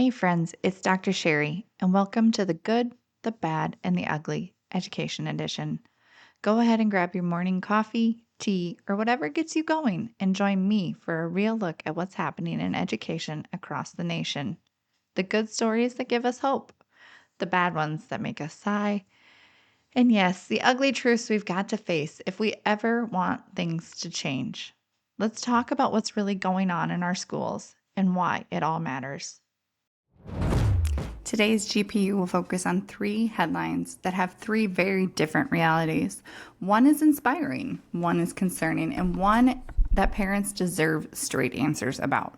Hey, friends, it's Dr. Sherri, and welcome to the Good, the Bad, and the Ugly Education Edition. Go ahead and grab your morning coffee, tea, or whatever gets you going, and join me for a real look at what's happening in education across the nation. The good stories that give us hope, the bad ones that make us sigh, and yes, the ugly truths we've got to face if we ever want things to change. Let's talk about what's really going on in our schools and why it all matters. Today's GPU will focus on three headlines that have three very different realities. One is inspiring, one is concerning, and one that parents deserve straight answers about.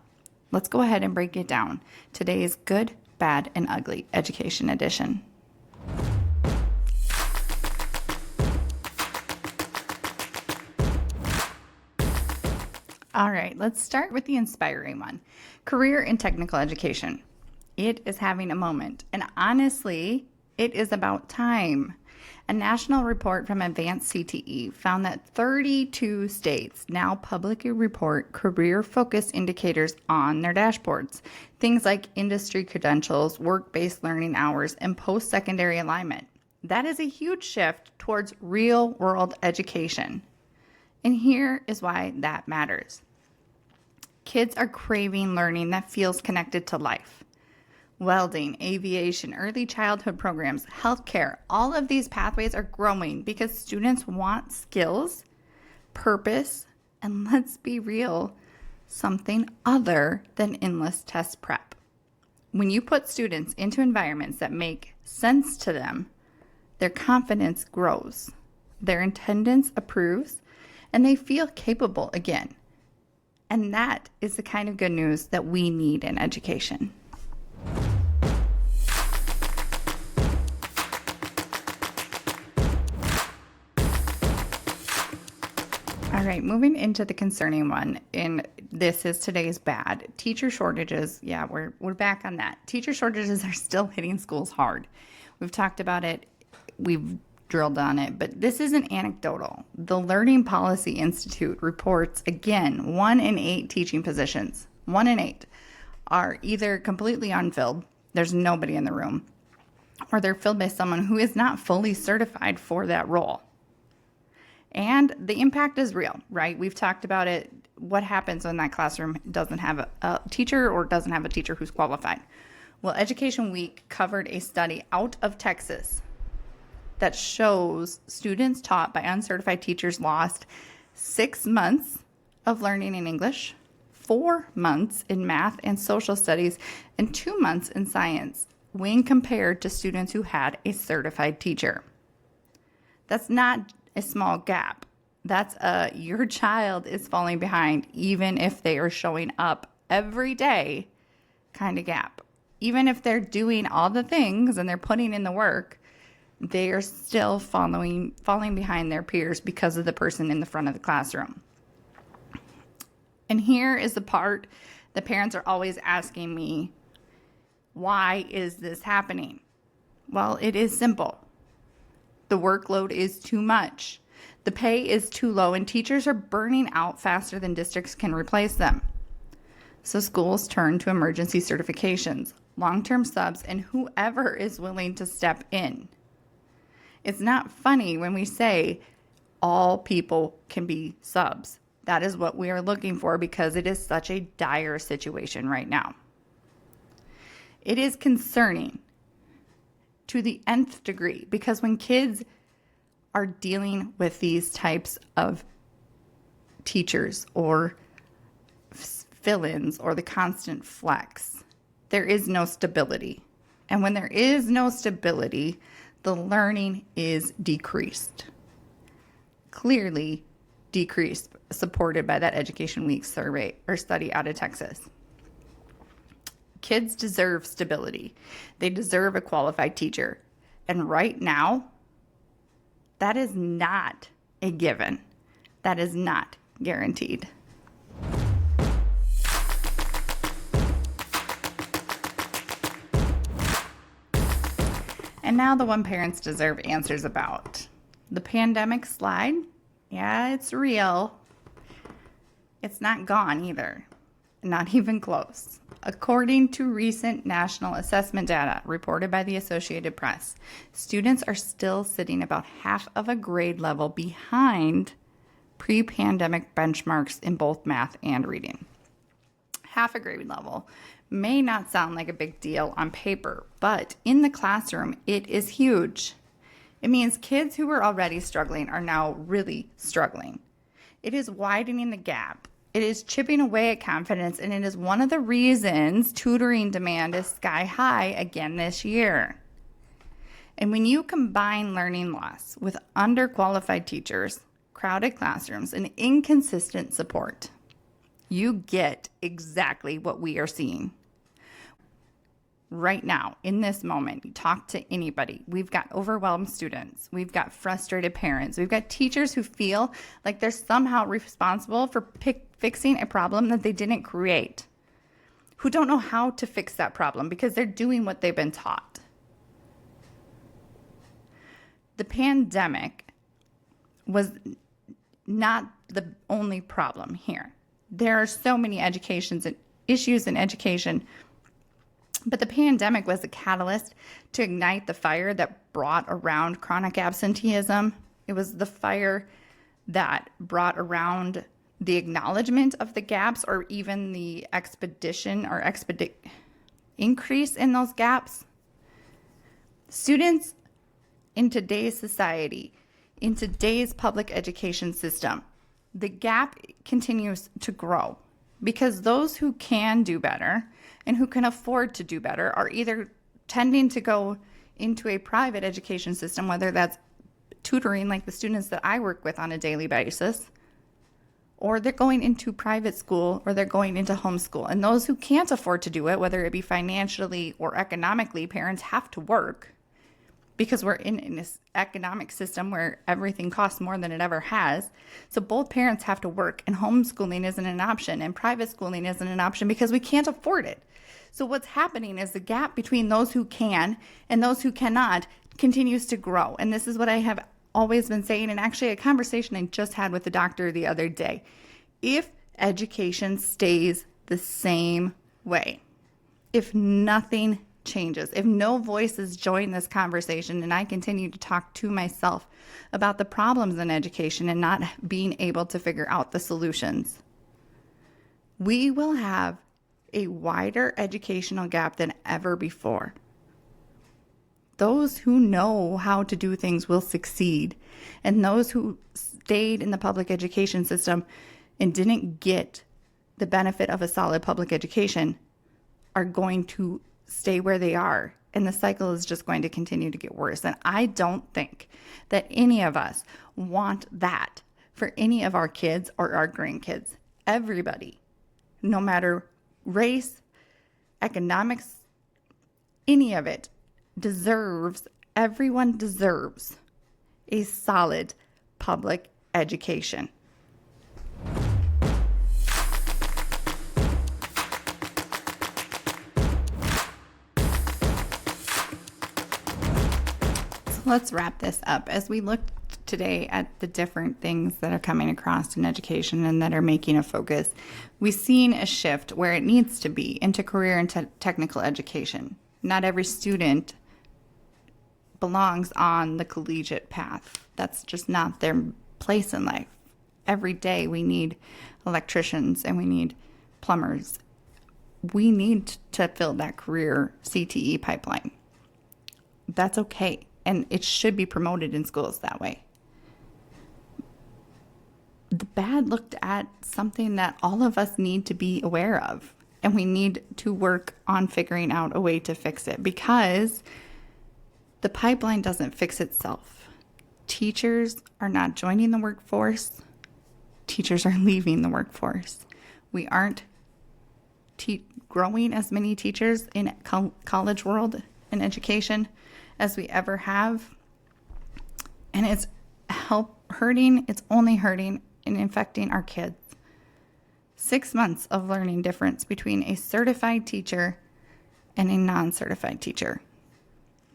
Let's go ahead and break it down. Today's Good, Bad, and Ugly Education Edition. All right, let's start with the inspiring one. Career and technical education. It is having a moment, and honestly, it is about time. A national report from Advanced CTE found that 32 states now publicly report career-focused indicators on their dashboards. Things like industry credentials, work-based learning hours, and post-secondary alignment. That is a huge shift towards real-world education. And here is why that matters. Kids are craving learning that feels connected to life. Welding, aviation, early childhood programs, healthcare, all of these pathways are growing because students want skills, purpose, and let's be real, something other than endless test prep. When you put students into environments that make sense to them, their confidence grows, their attendance improves, and they feel capable again. And that is the kind of good news that we need in education. All right, moving into the concerning one, and this is today's bad. Teacher shortages. Yeah, we're back on that. Teacher shortages are still hitting schools hard. We've talked about it. We've drilled on it, but this isn't anecdotal. The Learning Policy Institute reports, again, 1 in 8 teaching positions, 1 in 8, are either completely unfilled, there's nobody in the room, or they're filled by someone who is not fully certified for that role. And the impact is real, right? We've talked about it. What happens when that classroom doesn't have a teacher or doesn't have a teacher who's qualified? Well, Education Week covered a study out of Texas that shows students taught by uncertified teachers lost 6 months of learning in English, 4 months in math and social studies, and 2 months in science when compared to students who had a certified teacher. That's not a small gap. That's your child is falling behind even if they are showing up every day kind of gap. Even if they're doing all the things and they're putting in the work, they are still falling behind their peers because of the person in the front of the classroom. And here is the part that parents are always asking me, why is this happening? Well, it is simple. The workload is too much. The pay is too low, and teachers are burning out faster than districts can replace them. So schools turn to emergency certifications, long-term subs, and whoever is willing to step in. It's not funny when we say all people can be subs. That is what we are looking for because it is such a dire situation right now. It is concerning to the nth degree because when kids are dealing with these types of teachers or fill-ins or the constant flex, there is no stability. And when there is no stability, the learning is decreased. Clearly decreased, supported by that Education Week survey or study out of Texas. Kids deserve stability. They deserve a qualified teacher. And right now, that is not a given. That is not guaranteed. And now the one parents deserve answers about. The pandemic slide, yeah, it's real. It's not gone either. Not even close. According to recent national assessment data reported by the Associated Press, students are still sitting about half of a grade level behind pre-pandemic benchmarks in both math and reading. Half a grade level may not sound like a big deal on paper, but in the classroom, it is huge. It means kids who were already struggling are now really struggling. It is widening the gap. It is chipping away at confidence, and it is one of the reasons tutoring demand is sky high again this year. And when you combine learning loss with underqualified teachers, crowded classrooms, and inconsistent support, you get exactly what we are seeing. Right now, in this moment, you talk to anybody. We've got overwhelmed students. We've got frustrated parents. We've got teachers who feel like they're somehow responsible for fixing a problem that they didn't create, who don't know how to fix that problem because they're doing what they've been taught. The pandemic was not the only problem here. There are so many issues in education, but the pandemic was a catalyst to ignite the fire that brought around chronic absenteeism. It was the fire that brought around the acknowledgement of the gaps, or even the increase in those gaps. Students in today's society, in today's public education system, the gap continues to grow because those who can do better and who can afford to do better are either tending to go into a private education system, whether that's tutoring like the students that I work with on a daily basis, or they're going into private school, or they're going into homeschool. And those who can't afford to do it, whether it be financially or economically, parents have to work because we're in this economic system where everything costs more than it ever has. So both parents have to work, and homeschooling isn't an option, and private schooling isn't an option because we can't afford it. So what's happening is the gap between those who can and those who cannot continues to grow. And this is what I have always been saying, and actually a conversation I just had with the doctor the other day. If education stays the same way, if nothing changes, if no voices join this conversation, and I continue to talk to myself about the problems in education and not being able to figure out the solutions, we will have a wider educational gap than ever before. Those who know how to do things will succeed, and those who stayed in the public education system and didn't get the benefit of a solid public education are going to stay where they are, and the cycle is just going to continue to get worse. And I don't think that any of us want that for any of our kids or our grandkids. Everybody, no matter race, economics, any of it, everyone deserves a solid public education. Let's wrap this up. As we look today at the different things that are coming across in education and that are making a focus, we've seen a shift where it needs to be into career and technical education. Not every student belongs on the collegiate path. That's just not their place in life. Every day we need electricians and we need plumbers. We need to fill that career CTE pipeline. That's okay. And it should be promoted in schools that way. The bad looked at something that all of us need to be aware of. And we need to work on figuring out a way to fix it, because the pipeline doesn't fix itself. Teachers are not joining the workforce. Teachers are leaving the workforce. We aren't growing as many teachers in college world and education as we ever have. And it's it's only hurting and infecting our kids. 6 months of learning difference between a certified teacher and a non-certified teacher.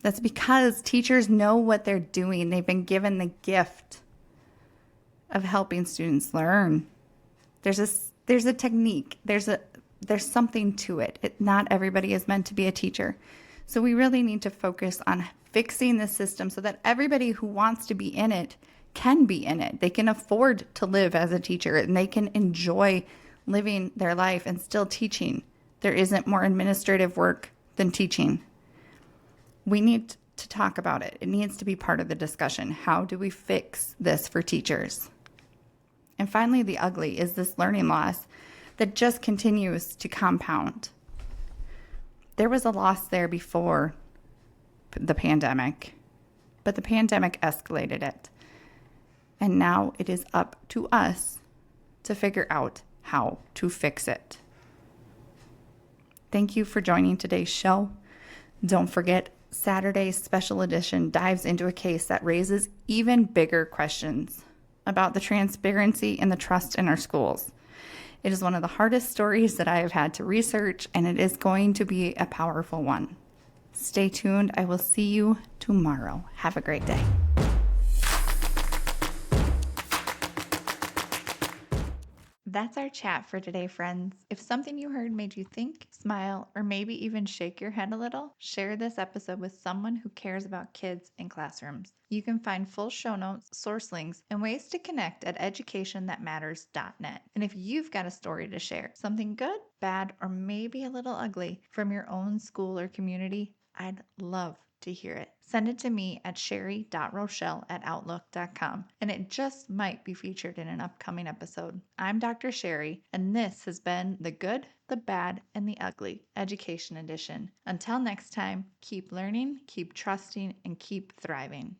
That's because teachers know what they're doing. They've been given the gift of helping students learn. There's a technique. There's a there's something to it. Not everybody is meant to be a teacher. So we really need to focus on fixing the system so that everybody who wants to be in it can be in it. They can afford to live as a teacher and they can enjoy living their life and still teaching. There isn't more administrative work than teaching. We need to talk about it. It needs to be part of the discussion. How do we fix this for teachers? And finally, the ugly is this learning loss that just continues to compound. There was a loss there before the pandemic, but the pandemic escalated it. And now it is up to us to figure out how to fix it. Thank you for joining today's show. Don't forget, Saturday's special edition dives into a case that raises even bigger questions about the transparency and the trust in our schools. It is one of the hardest stories that I have had to research, and it is going to be a powerful one. Stay tuned. I will see you tomorrow. Have a great day. That's our chat for today, friends. If something you heard made you think, smile, or maybe even shake your head a little, share this episode with someone who cares about kids in classrooms. You can find full show notes, source links, and ways to connect at educationthatmatters.net. And if you've got a story to share, something good, bad, or maybe a little ugly from your own school or community, I'd love to hear it. Send it to me at sherry.rochelle@outlook.com, and it just might be featured in an upcoming episode. I'm Dr. Sherri, and this has been The Good, the Bad, and the Ugly Education Edition. Until next time, keep learning, keep trusting, and keep thriving.